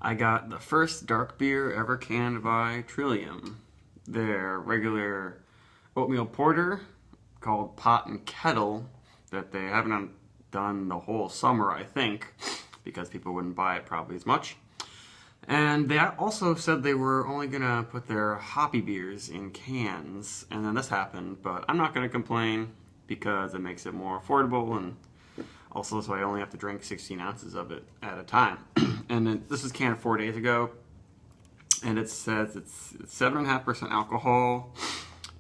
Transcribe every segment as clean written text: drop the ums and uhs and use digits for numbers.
I got the first dark beer ever canned by Trillium. Their regular oatmeal porter called Pot and Kettle that they haven't done the whole summer, I think, because people wouldn't buy it probably as much. And they also said they were only going to put their hoppy beers in cans, and then this happened, but I'm not going to complain because it makes it more affordable, and also so I only have to drink 16 ounces of it at a time. And then, this was canned 4 days ago, and it says it's 7.5% alcohol,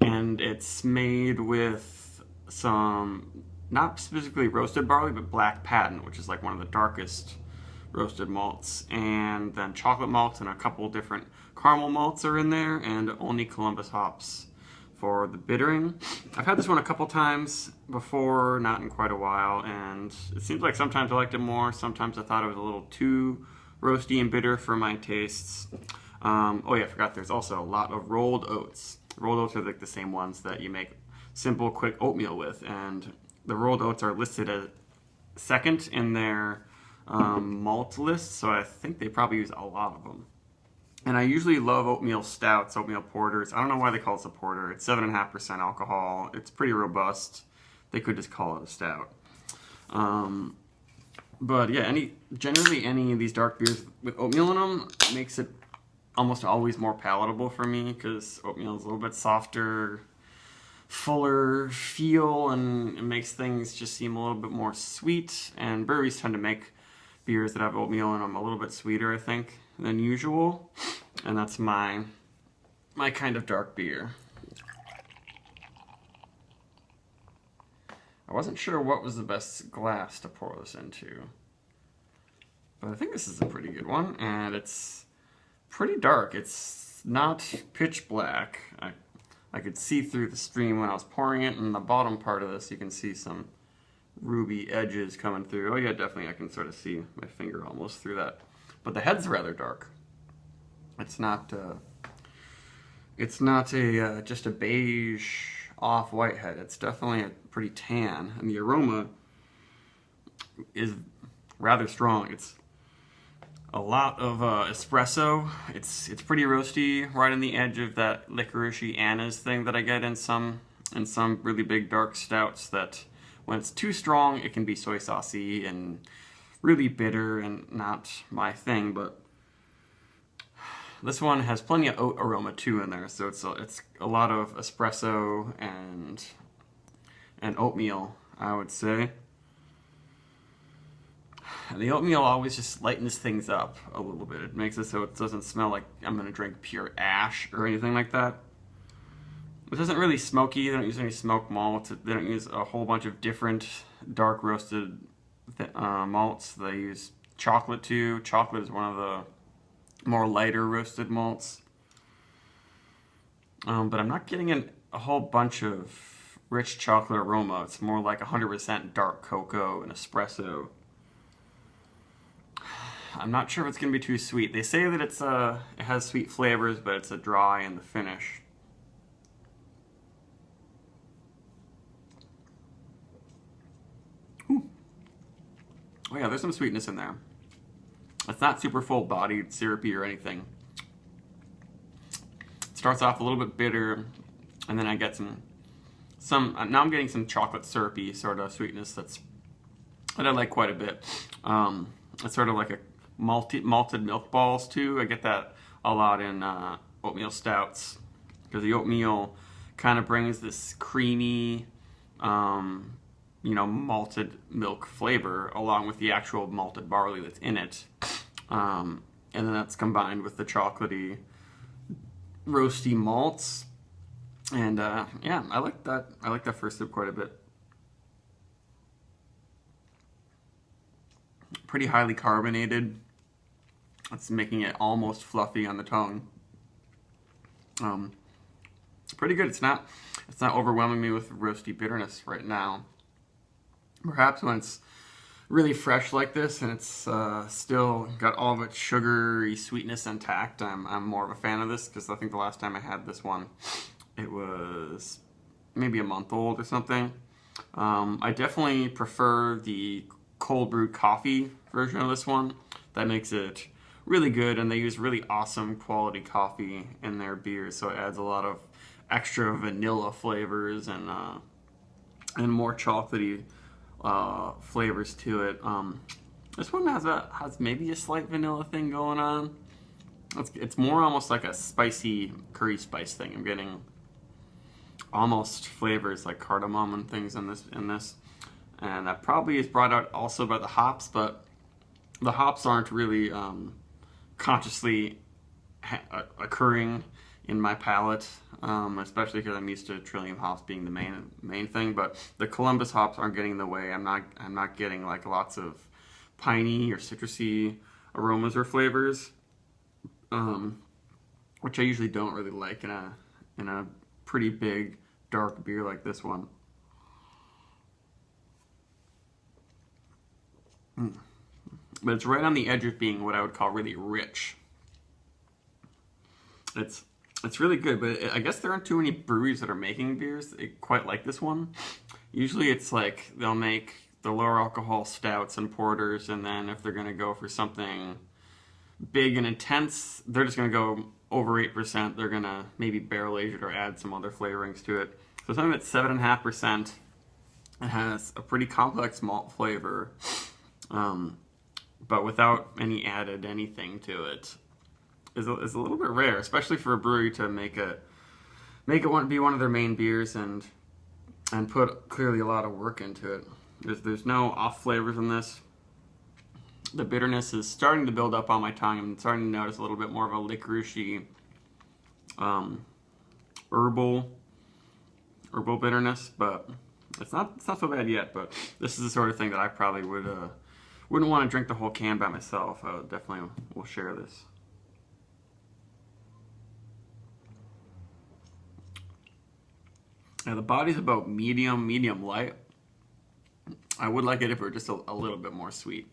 and it's made with some, not specifically roasted barley, but black patent, which is like one of the darkest roasted malts, and then chocolate malts and a couple different caramel malts are in there, and only Columbus hops for the bittering. I've had this one a couple times before, not in quite a while, and it seems like sometimes I liked it more, sometimes I thought it was a little too roasty and bitter for my tastes. Oh yeah, I forgot there's also a lot of rolled oats. Rolled oats are like the same ones that you make simple, quick oatmeal with, and the rolled oats are listed as second in their malt list, so I think they probably use a lot of them. And I usually love oatmeal stouts, oatmeal porters. I don't know why they call it a porter. It's 7.5% alcohol. It's pretty robust. They could just call it a stout. But yeah, generally any of these dark beers with oatmeal in them makes it almost always more palatable for me, because oatmeal is a little bit softer, fuller feel, and it makes things just seem a little bit more sweet. And breweries tend to make beers that have oatmeal in them a little bit sweeter, I think, than usual. And that's my kind of dark beer. I wasn't sure what was the best glass to pour this into, but I think this is a pretty good one, and it's pretty dark. It's not pitch black. I could see through the stream when I was pouring it, and in the bottom part of this you can see some ruby edges coming through. Oh yeah, definitely I can sort of see my finger almost through that. But the head's rather dark. It's not just a beige off-white head. It's definitely a pretty tan, and the aroma is rather strong. It's a lot of espresso. It's pretty roasty, right on the edge of that licoricey anise thing that I get in some really big dark stouts, that when it's too strong it can be soy saucy and really bitter and not my thing. But this one has plenty of oat aroma too in there, so it's a lot of espresso and oatmeal, I would say. And the oatmeal always just lightens things up a little bit. It makes it so it doesn't smell like I'm going to drink pure ash or anything like that. This isn't really smoky. They don't use any smoked malts. They don't use a whole bunch of different dark roasted malts. They use chocolate too. Chocolate is one of the more lighter roasted malts. But I'm not getting a whole bunch of rich chocolate aroma. It's more like 100% dark cocoa and espresso. I'm not sure if it's going to be too sweet. They say that it has sweet flavors, but it's a dry in the finish. Ooh. Oh yeah, there's some sweetness in there. It's not super full-bodied, syrupy, or anything. It starts off a little bit bitter, and then I get some. Now I'm getting some chocolate syrupy sort of sweetness that I like quite a bit. It's sort of like a malted milk balls too. I get that a lot in oatmeal stouts, because the oatmeal kind of brings this creamy, malted milk flavor along with the actual malted barley that's in it. And then that's combined with the chocolatey, roasty malts. And yeah, I like that. I like that first sip quite a bit. Pretty highly carbonated. It's making it almost fluffy on the tongue. It's pretty good. It's not overwhelming me with roasty bitterness right now. Perhaps when it's really fresh like this and it's still got all of its sugary sweetness intact, I'm more of a fan of this, because I think the last time I had this one, it was maybe a month old or something. I definitely prefer the cold brewed coffee version of this one. That makes it really good, and they use really awesome quality coffee in their beers, so it adds a lot of extra vanilla flavors and more chocolatey flavors to it. This one has maybe a slight vanilla thing going on. It's more almost like a spicy curry spice thing. I'm getting almost flavors like cardamom and things in this, and that probably is brought out also by the hops, but the hops aren't really consciously occurring in my palate, especially because I'm used to Trillium hops being the main thing. But the Columbus hops aren't getting in the way. I'm not getting like lots of piney or citrusy aromas or flavors, which I usually don't really like in a pretty big dark beer like this one. But it's right on the edge of being what I would call really rich. It's really good, but I guess there aren't too many breweries that are making beers quite like this one. Usually it's like they'll make the lower alcohol stouts and porters, and then if they're going to go for something big and intense, they're just going to go over 8%. They're going to maybe barrel age it or add some other flavorings to it. So something that's 7.5%, it has a pretty complex malt flavor, but without any added anything to it. Is a little bit rare, especially for a brewery to make it be one of their main beers and put clearly a lot of work into it. There's no off flavors in this. The bitterness is starting to build up on my tongue. I'm starting to notice a little bit more of a licoricey, herbal bitterness, but it's not so bad yet. But this is the sort of thing that I probably wouldn't want to drink the whole can by myself. I definitely will share this. Now the body's about medium light. I would like it if it were just a little bit more sweet.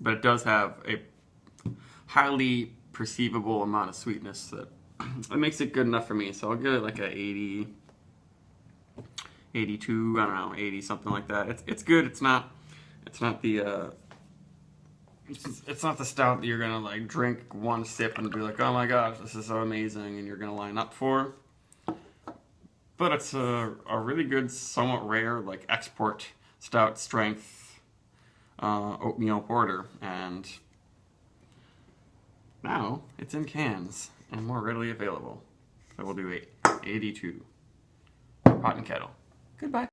But it does have a highly perceivable amount of sweetness that makes it good enough for me. So I'll give it like a 80, 82, I don't know, 80, something like that. It's good. It's not the stout that you're gonna like drink one sip and be like, oh my gosh, this is so amazing, and you're gonna line up for. But it's a really good, somewhat rare, like export stout strength oatmeal porter, and now it's in cans and more readily available. So we'll do 82 Pot and Kettle. Goodbye.